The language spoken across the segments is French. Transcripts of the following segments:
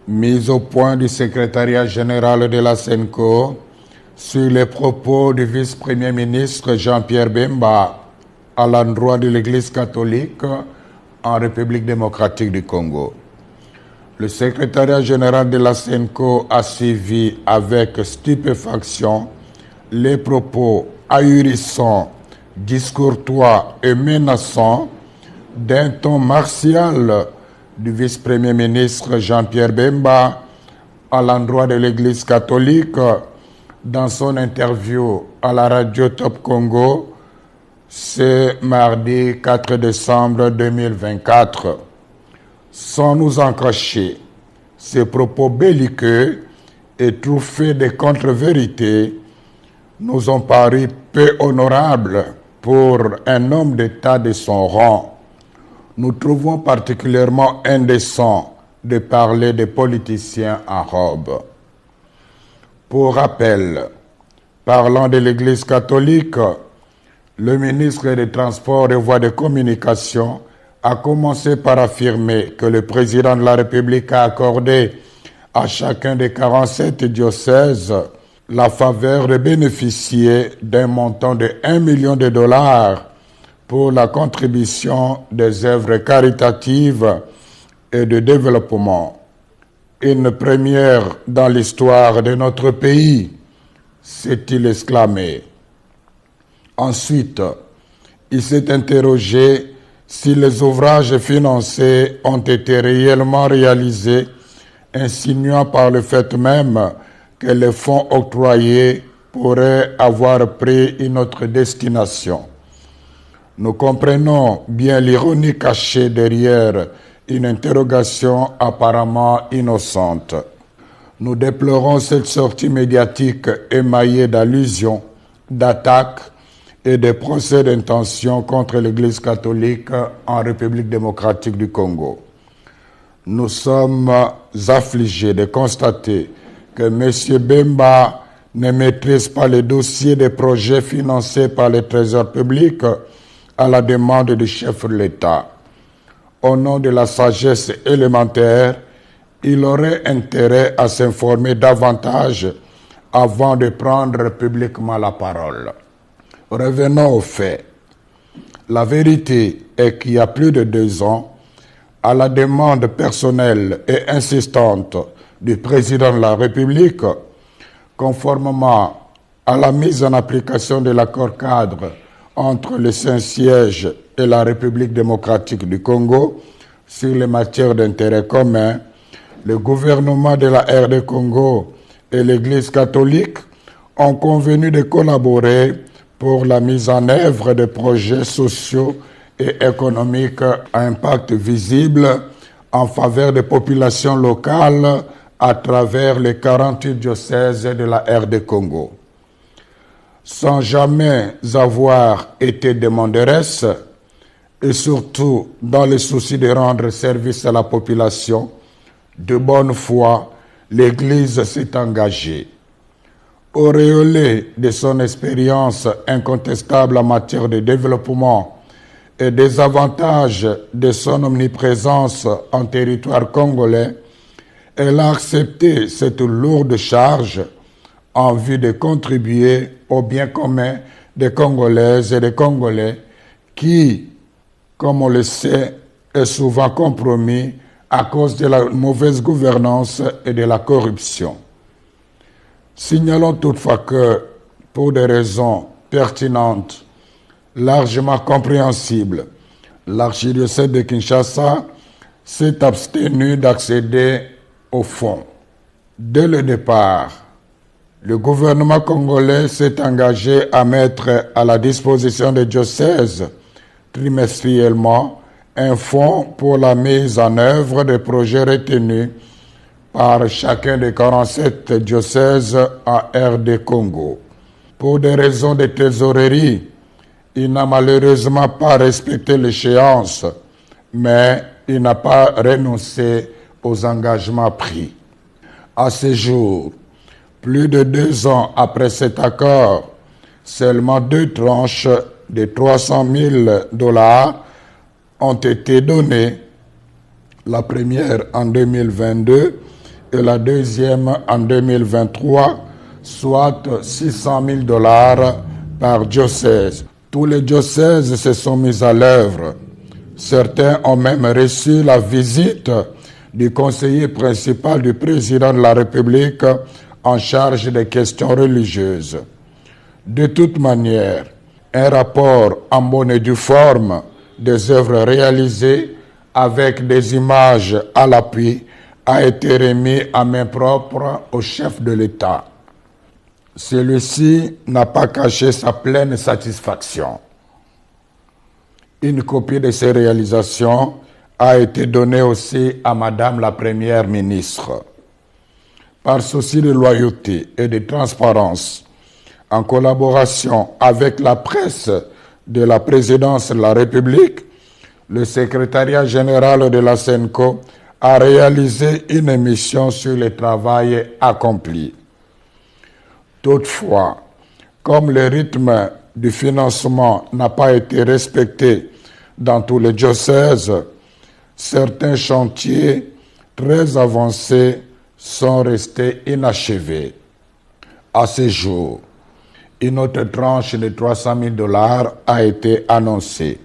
Mise au point du secrétariat général de la SENCO sur les propos du vice-premier ministre Jean-Pierre Bemba à l'endroit de l'Église catholique en République démocratique du Congo. Le secrétariat général de la SENCO a suivi avec stupéfaction les propos ahurissants, discourtois et menaçants d'un ton martial du vice-premier ministre Jean-Pierre Bemba à l'endroit de l'Église catholique dans son interview à la radio Top Congo ce mardi 4 décembre 2024. Sans nous en cacher, ces propos belliqueux et truffés de contre-vérités nous ont paru peu honorables pour un homme d'État de son rang. Nous trouvons particulièrement indécent de parler des politiciens en robe. Pour rappel, parlant de l'Église catholique, le ministre des Transports et Voies de Communication a commencé par affirmer que le président de la République a accordé à chacun des 47 diocèses la faveur de bénéficier d'un montant de 1 million de dollars pour la contribution des œuvres caritatives et de développement. Une première dans l'histoire de notre pays, s'est-il exclamé. Ensuite, il s'est interrogé si les ouvrages financés ont été réellement réalisés, insinuant par le fait même que les fonds octroyés pourraient avoir pris une autre destination. Nous comprenons bien l'ironie cachée derrière une interrogation apparemment innocente. Nous déplorons cette sortie médiatique émaillée d'allusions, d'attaques et de procès d'intention contre l'Église catholique en République démocratique du Congo. Nous sommes affligés de constater que M. Bemba ne maîtrise pas les dossiers des projets financés par le Trésor public à la demande du chef de l'État. Au nom de la sagesse élémentaire, il aurait intérêt à s'informer davantage avant de prendre publiquement la parole. Revenons aux faits. La vérité est qu'il y a plus de 2 ans, à la demande personnelle et insistante du président de la République, conformément à la mise en application de l'accord cadre entre le Saint-Siège et la République démocratique du Congo sur les matières d'intérêt commun, le gouvernement de la RD Congo et l'Église catholique ont convenu de collaborer pour la mise en œuvre de projets sociaux et économiques à impact visible en faveur des populations locales à travers les 48 diocèses de la RD Congo. Sans jamais avoir été demanderesse, et surtout dans le souci de rendre service à la population, de bonne foi, l'Église s'est engagée. Auréolée de son expérience incontestable en matière de développement et des avantages de son omniprésence en territoire congolais, elle a accepté cette lourde charge en vue de contribuer au bien commun des Congolaises et des Congolais qui, comme on le sait, est souvent compromis à cause de la mauvaise gouvernance et de la corruption. Signalons toutefois que, pour des raisons pertinentes, largement compréhensibles, l'archidiocèse de Kinshasa s'est abstenu d'accéder au fonds. Dès le départ, le gouvernement congolais s'est engagé à mettre à la disposition des diocèses trimestriellement un fonds pour la mise en œuvre des projets retenus par chacun des 47 diocèses en RD Congo. Pour des raisons de trésorerie, il n'a malheureusement pas respecté l'échéance, mais il n'a pas renoncé aux engagements pris. À ce jour, plus de 2 ans après cet accord, seulement 2 tranches de 300 000 dollars ont été données, la première en 2022 et la deuxième en 2023, soit $600,000 par diocèse. Tous les diocèses se sont mis à l'œuvre. Certains ont même reçu la visite du conseiller principal du président de la République en charge des questions religieuses. De toute manière, un rapport en bonne et due forme des œuvres réalisées avec des images à l'appui a été remis à main propre au chef de l'État. Celui-ci n'a pas caché sa pleine satisfaction. Une copie de ces réalisations a été donnée aussi à Madame la Première ministre. Par souci de loyauté et de transparence, en collaboration avec la presse de la présidence de la République, le secrétariat général de la SENCO a réalisé une émission sur le travail accompli. Toutefois, comme le rythme du financement n'a pas été respecté dans tous les diocèses, certains chantiers très avancés sont restés inachevés. À ce jour, une autre tranche de $300,000 a été annoncée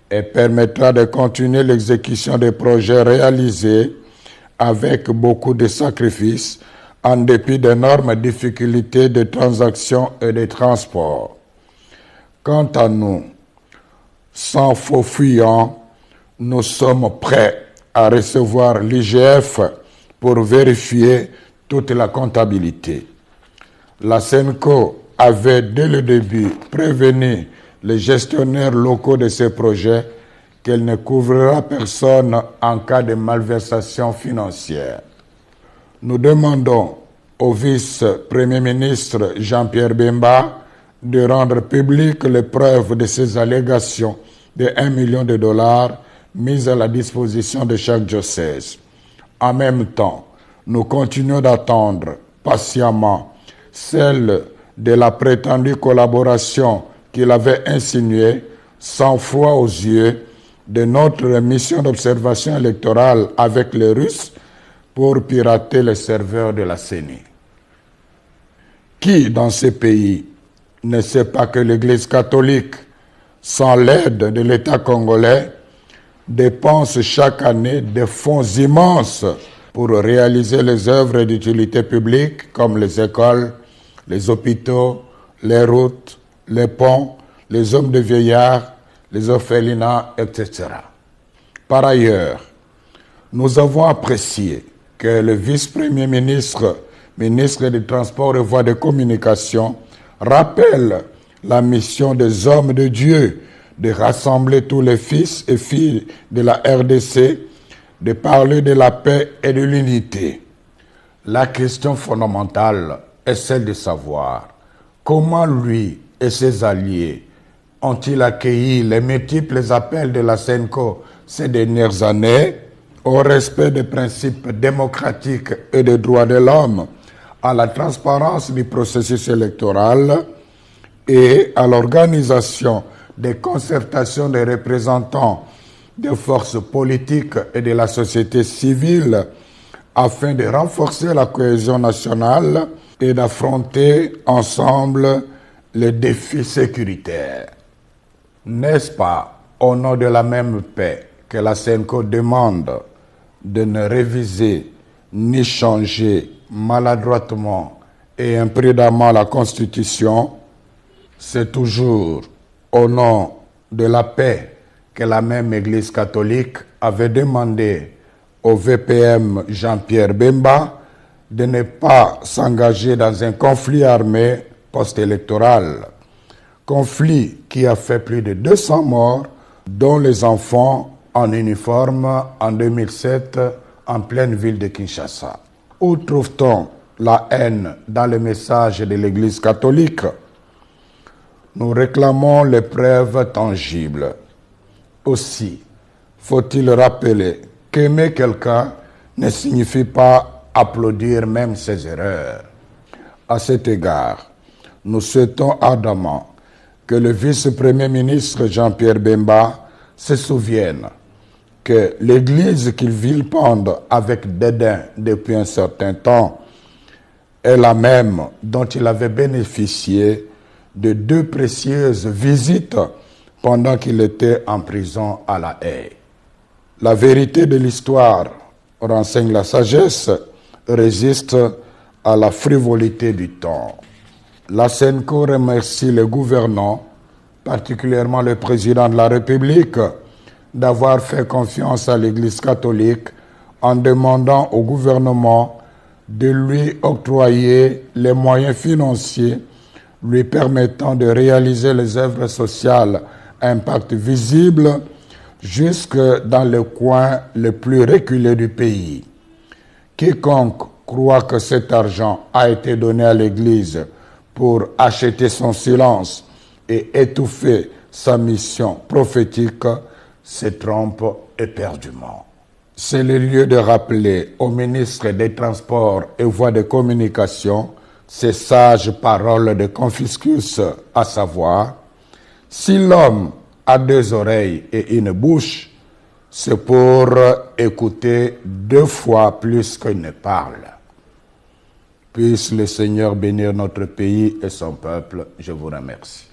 et permettra de continuer l'exécution des projets réalisés avec beaucoup de sacrifices en dépit d'énormes difficultés de transaction et de transport. Quant à nous, sans faux fuyant, nous sommes prêts à recevoir l'IGF pour vérifier toute la comptabilité. La SENCO avait dès le début prévenu les gestionnaires locaux de ces projets qu'elle ne couvrira personne en cas de malversation financière. Nous demandons au vice-premier ministre Jean-Pierre Bemba de rendre publiques les preuves de ces allégations de $1 million mises à la disposition de chaque diocèse. En même temps, nous continuons d'attendre patiemment celle de la prétendue collaboration qu'il avait insinuée, sans foi aux yeux, de notre mission d'observation électorale avec les Russes pour pirater les serveurs de la CENI. Qui, dans ces pays, ne sait pas que l'Église catholique, sans l'aide de l'État congolais, dépense chaque année des fonds immenses pour réaliser les œuvres d'utilité publique comme les écoles, les hôpitaux, les routes, les ponts, les hommes de vieillards, les orphelinats, etc. Par ailleurs, nous avons apprécié que le vice-premier ministre, ministre des Transports et Voies de Communication, rappelle la mission des hommes de Dieu de rassembler tous les fils et filles de la RDC, de parler de la paix et de l'unité. La question fondamentale est celle de savoir comment lui et ses alliés ont-ils accueilli les multiples appels de la SENCO ces dernières années au respect des principes démocratiques et des droits de l'homme, à la transparence du processus électoral et à l'organisation des concertations des représentants des forces politiques et de la société civile afin de renforcer la cohésion nationale et d'affronter ensemble les défis sécuritaires. N'est-ce pas au nom de la même paix que la SENCO demande de ne réviser ni changer maladroitement et imprudemment la Constitution? C'est toujours au nom de la paix que la même Église catholique avait demandé au VPM Jean-Pierre Bemba de ne pas s'engager dans un conflit armé post-électoral. Conflit qui a fait plus de 200 morts, dont les enfants en uniforme en 2007 en pleine ville de Kinshasa. Où trouve-t-on la haine dans le message de l'Église catholique? Nous réclamons les preuves tangibles. Aussi, faut-il rappeler qu'aimer quelqu'un ne signifie pas applaudir même ses erreurs. À cet égard, nous souhaitons ardemment que le vice-premier ministre Jean-Pierre Bemba se souvienne que l'Église qu'il vilipende avec dédain depuis un certain temps est la même dont il avait bénéficié de 2 précieuses visites pendant qu'il était en prison à La Haye. La vérité de l'histoire renseigne la sagesse, résiste à la frivolité du temps. La SENCO remercie les gouvernants, particulièrement le président de la République, d'avoir fait confiance à l'Église catholique en demandant au gouvernement de lui octroyer les moyens financiers lui permettant de réaliser les œuvres sociales à impact visible jusque dans les coins les plus reculés du pays. Quiconque croit que cet argent a été donné à l'Église pour acheter son silence et étouffer sa mission prophétique se trompe éperdument. C'est le lieu de rappeler au ministre des Transports et Voies de Communication ces sages paroles de Confucius, à savoir: si l'homme a 2 oreilles et une bouche, c'est pour écouter 2 fois plus qu'il ne parle. Puisse le Seigneur bénir notre pays et son peuple. Je vous remercie.